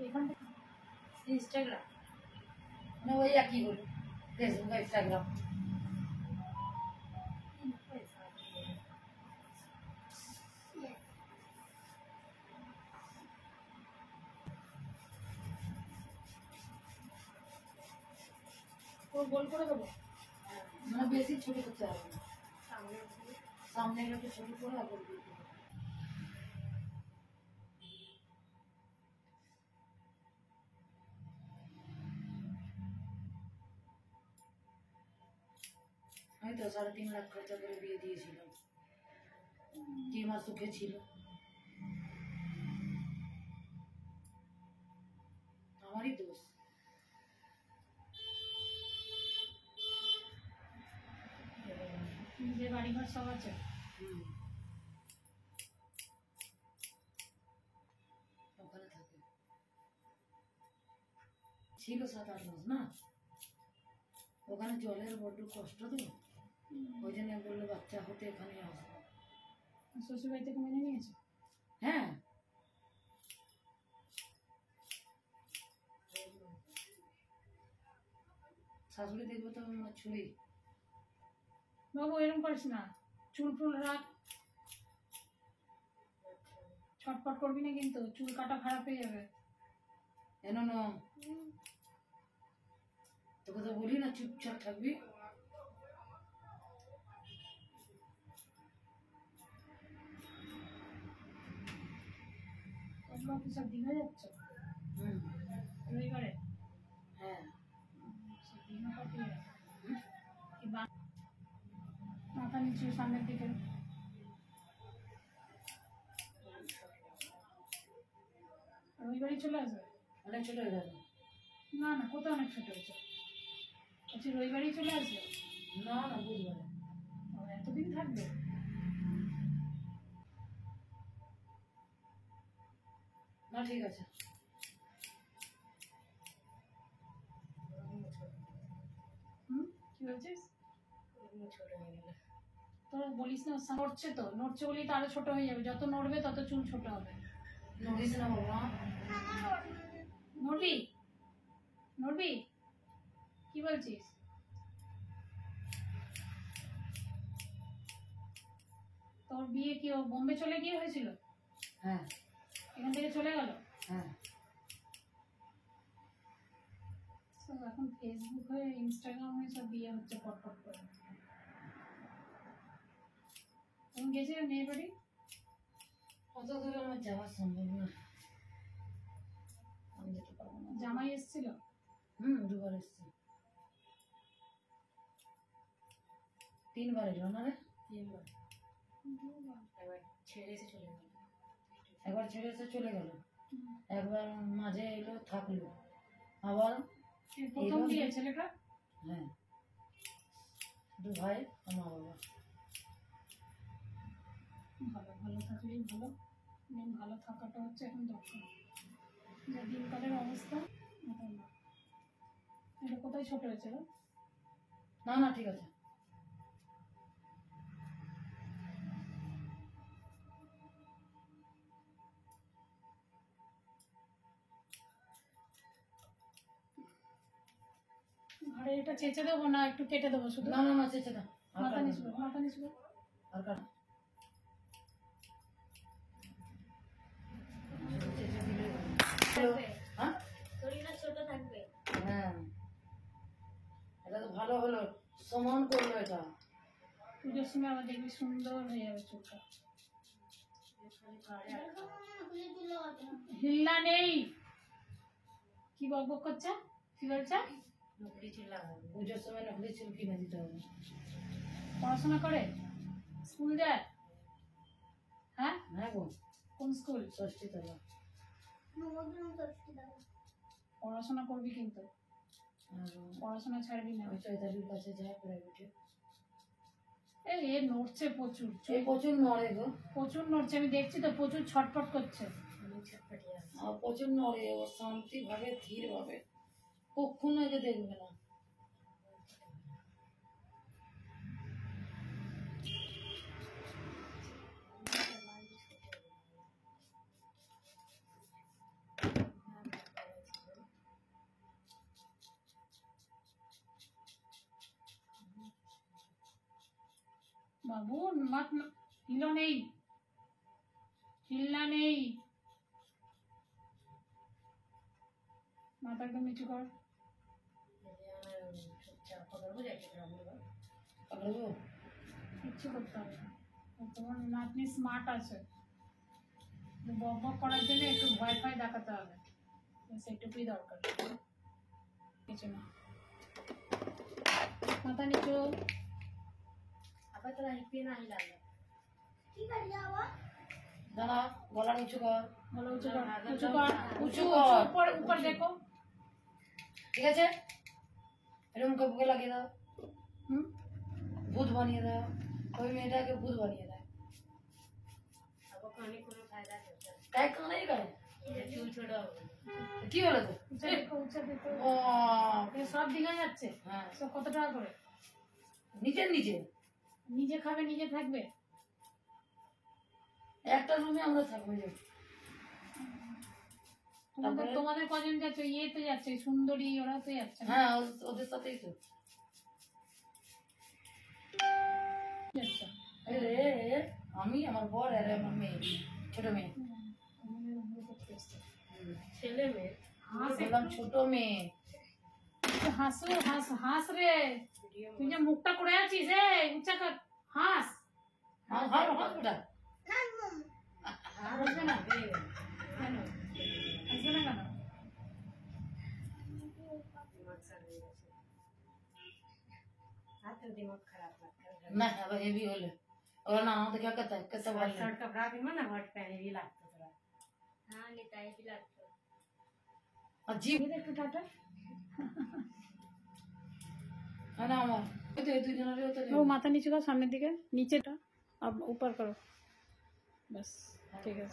এখান থেকে ইনস্টাগ্রাম মানে ওই একই হলো, ফেসবুক ইনস্টাগ্রাম। ও গোল করে দেবো মানে বেশি ছোট করতে হবে না, সামনে সামনে একটু ছোট করে আগে দিয়ে দেবো। আমি তো 3.5 লাখ খরচা করে বিয়ে দিয়েছিলাম, কি আমার সুখে ছিল। আমারই দোষ। নিজের বাড়িঘর সব আছে। ওখানে থাকে, ছিল 7-8 মাস না। ওখানে জলের বড্ড কষ্ট তো, ওই জন্য বললো বাচ্চা হতে এখানে আসবো। শ্বশুর বাড়ি থেকে মেনে নিয়েছে? হ্যাঁ, শাশুড়ি দেখবো তো আমার ছুরি। বাবু এরকম করিস না, চুল ফুল রাখ, ছটফট করবি না কিন্তু, চুল কাটা খারাপ হয়ে যাবে। এনো ন, তোকে তো বলি না চুপচাপ থাকবি। সব দীঘা যাচ্ছে রবিবারে? হ্যাঁ, দীঘা কত মাথা নিচু সামনের দিকে। রবিবারই চলে আসবে? অনেক ছোট হয়ে গেল। না না, কোথাও অনেক ছোট হয়েছে। আচ্ছা, রবিবারই চলে আসবে? না না, বুঝবে না। এতদিন থাকবে? না ঠিক আছে। কি বলছিস? ছোট হয়ে গেলে তোর বলিস না, নড়ছে তো, নড়ছে বলেই তো আরো ছোট হয়ে যাবে, যত নড়বে তত চুল ছোট হবে। নড়িস না বাবা। নড়বি? নড়বি? কি বলছিস? তোর বিয়ে কি ও বোম্বে চলে গিয়ে হয়েছিল? হ্যাঁ এখান থেকে চলে গেল? হ্যাঁ। সব এখন ফেসবুক হয়ে ইনস্টাগ্রাম হয়ে সব বিয়ে হচ্ছে পটপট করে। তুমি গেছিলে মেয়ের বাড়ি? অত দূরে আমার যাওয়া সম্ভব না, আমি যেতে পারবো না। জামাই এসেছিল? 2 বার এসছে। 3 বার এলো না রে? 3 বার। একবার ছেড়ে এসে চলে গেল, একবার মাঝে এলো থাকলো, আবার প্রথম বিয়ে ছেলেটা? হ্যাঁ, 2 ভাই আর মা বাবা। ভালো, ভালো থাকলেই ভালো। ভালো থাকাটা হচ্ছে এখন দরকার। যে দিনকালের অবস্থা, এটা কোথায় ছোট হয়েছে? না না ঠিক আছে। ঘরে এটা চেঁচে দেবো না একটু কেটে দেবো শুধু? না না না, চেঁচে না, মাথা নিচু, মাথা নিচু। আর কাট। হ্যাঁ শরীরটা ছোট থাকবে। হ্যাঁ, এটা তো ভালো হলো, সমান করলো এটা। পুজোর সময় আবার দেখবি সুন্দর হয়ে যাবে চুলটা। হিল্লা নেই। কি বকবক করছে? কি বলছে? নকলি চুল লাগাবো, পুজোর সময় নকলি চুল কিনে দিতে হবে। পড়াশোনা করে? স্কুল যায়? হ্যাঁ হ্যাঁ গো, কোন স্কুল? ষষ্ঠী তলা। পড়াশোনা করবি কিন্তু, আর পড়াশোনা ছাড়বি না। ওই চৈতালির কাছে যায় প্রাইভেটে। এই এ নড়ছে প্রচুর, এই প্রচুর নড়ে গো, প্রচুর নড়ছে, আমি দেখছি তো, প্রচুর ছটফট করছে। আর প্রচুর নড়ে, ও শান্তি ভাবে ধীর ভাবে, কখনো একে দেখবে না। নেই, চিল্লা নেই। মাথা একদম নিচু কর। কিচ্ছু করতে হবে না, তোমার নাতনি স্মার্ট আছে, বক বক করার জন্য একটু ভয় ভয় দেখাতে হবে, সেটুকুই দরকার, কিছু না। মাথা নিচু। আবার তোরা হিপে না হিলালে দাঁড়া, গলা নিচু কর, বলো উঁচু কর, উঁচু কর, উঁচু উঁচু কর। উপর উপর দেখো। ঠিক আছে, এরকম মুখে বুকে লাগিয়ে দাও, হুম, ভূত বানিয়ে দাও, ওই মেয়েটাকে ভূত বানিয়ে দেয়। তাই কানেই গায়ে কি হলো তো? উঁচা দেখো, উঁচা দেখো। ও এ সব দিঘা যাচ্ছে, হ্যাঁ, সব কত টাকা করে? নিচের নিচে নিজে খাবে নিজে থাকবে। একটা রুমে আমরা থাকবো। যে তারপরে? তোমাদের কজন যাচ্ছে? ইয়েতে যাচ্ছে, সুন্দরী, ওরা তো যাচ্ছে না? হ্যাঁ, ওদের সাথেই তো। যাচ্ছে। এই রে, আমি, আমার বর আর আমার মেয়ে, ছোট মেয়ে। আমাদের ওগুলো করতে এসছে। ছেলে মেয়ে হাস বললাম, ছোট মেয়ে। একটু হাসো, হাস হাস রে, তুই যে মুখটা করে আছিস, উঁচা কর, হাস। হাস হাস হাস বেটা। হাসবে না কেন? হাসবে না কেন? না अब हेवी होले और ना तो क्या करता है, कैसा बोल शर्ट कपड़ा भी ना हट पहने भी लगता थोड़ा। हाँ निताई भी लगता है। अजीब ये देखो टाटा। है ना আমার ওই তো দুই জনের হতে वो माथा नीचे करो, सामने दिखे, नीचे अब ऊपर करो, बस ठीक है।